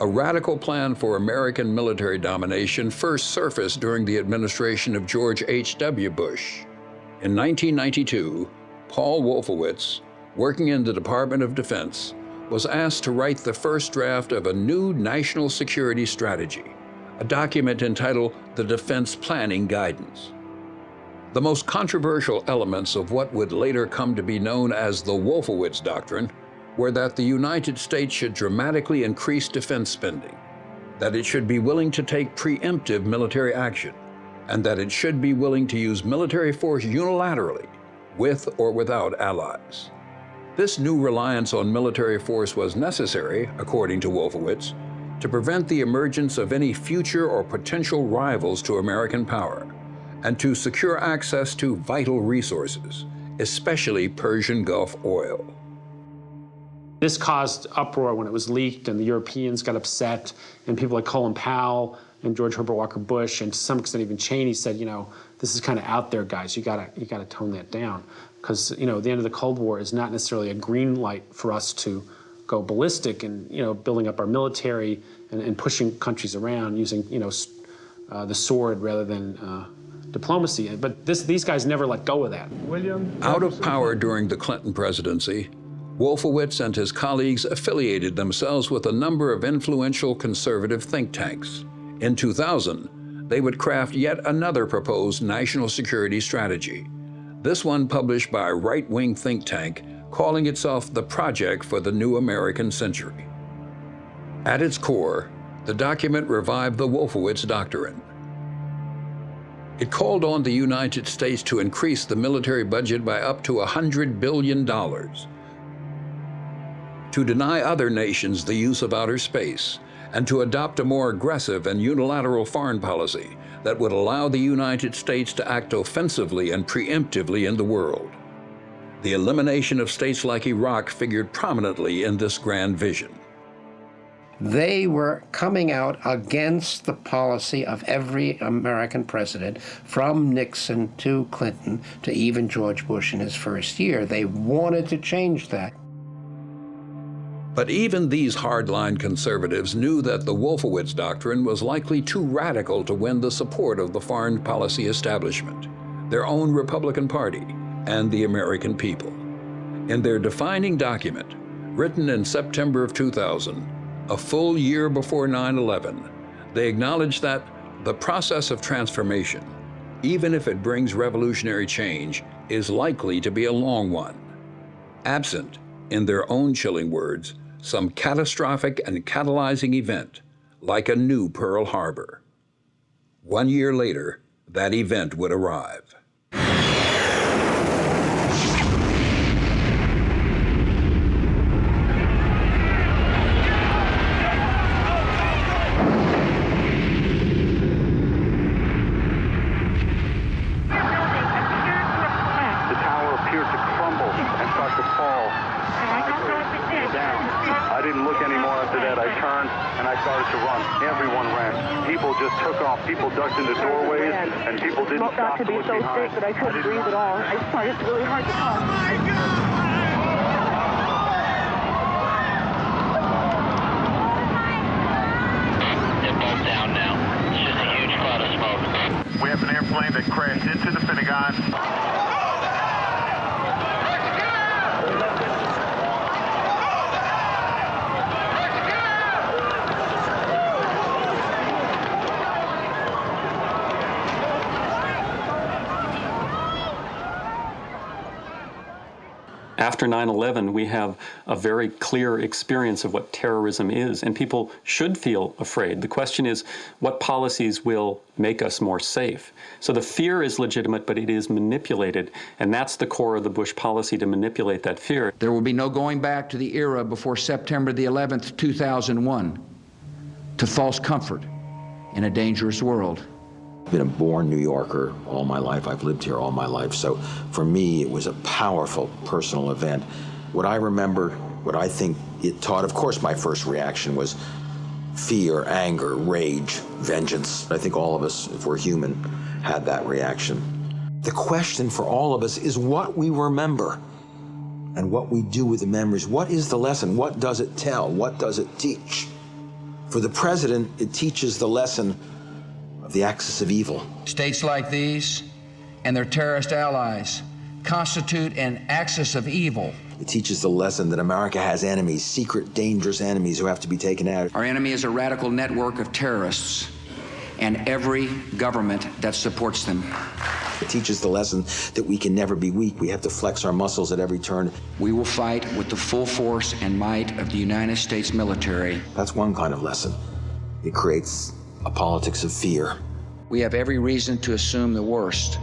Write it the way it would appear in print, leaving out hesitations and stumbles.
A radical plan for American military domination first surfaced during the administration of George H.W. Bush. In 1992, Paul Wolfowitz, working in the Department of Defense, was asked to write the first draft of a new national security strategy, a document entitled the Defense Planning Guidance. The most controversial elements of what would later come to be known as the Wolfowitz Doctrine were that the United States should dramatically increase defense spending, that it should be willing to take preemptive military action, and that it should be willing to use military force unilaterally, with or without allies. This new reliance on military force was necessary, according to Wolfowitz, to prevent the emergence of any future or potential rivals to American power, and to secure access to vital resources, especially Persian Gulf oil. This caused uproar when it was leaked, and the Europeans got upset, and people like Colin Powell and George Herbert Walker Bush, and to some extent even Cheney said, you know, this is kind of out there, guys. You gotta tone that down, because the end of the Cold War is not necessarily a green light for us to go ballistic and building up our military and pushing countries around using the sword rather than diplomacy. But these guys never let go of that. Out of power during the Clinton presidency, Wolfowitz and his colleagues affiliated themselves with a number of influential conservative think tanks. In 2000, they would craft yet another proposed national security strategy, this one published by a right-wing think tank calling itself the Project for the New American Century. At its core, the document revived the Wolfowitz Doctrine. It called on the United States to increase the military budget by up to $100 billion, to deny other nations the use of outer space, and to adopt a more aggressive and unilateral foreign policy that would allow the United States to act offensively and preemptively in the world. The elimination of states like Iraq figured prominently in this grand vision. They were coming out against the policy of every American president, from Nixon to Clinton to even George Bush in his first year. They wanted to change that. But even these hardline conservatives knew that the Wolfowitz Doctrine was likely too radical to win the support of the foreign policy establishment, their own Republican Party, and the American people. In their defining document, written in September of 2000, a full year before 9/11, they acknowledged that the process of transformation, even if it brings revolutionary change, is likely to be a long one. Absent, in their own chilling words, some catastrophic and catalyzing event, like a new Pearl Harbor. 1 year later, that event would arrive. People ducked into doorways, and people didn't stop to look behind. I felt so sick that I couldn't breathe at all. I just find it's really hard to talk. They're both down now. It's just a huge cloud of smoke. We have an airplane that crashed into the Pentagon. After 9/11, we have a very clear experience of what terrorism is, and people should feel afraid. The question is, what policies will make us more safe? So the fear is legitimate, but it is manipulated, and that's the core of the Bush policy, to manipulate that fear. There will be no going back to the era before September the 11th, 2001, to false comfort in a dangerous world. I've been a born New Yorker all my life. I've lived here all my life. So for me, it was a powerful personal event. What I remember, what I think it taught, of course, my first reaction was fear, anger, rage, vengeance. I think all of us, if we're human, had that reaction. The question for all of us is what we remember and what we do with the memories. What is the lesson? What does it tell? What does it teach? For the president, it teaches the lesson of the axis of evil. States like these and their terrorist allies constitute an axis of evil. It teaches the lesson that America has enemies, secret, dangerous enemies who have to be taken out. Our enemy is a radical network of terrorists and every government that supports them. It teaches the lesson that we can never be weak. We have to flex our muscles at every turn. We will fight with the full force and might of the United States military. That's one kind of lesson. It creates a politics of fear. We have every reason to assume the worst.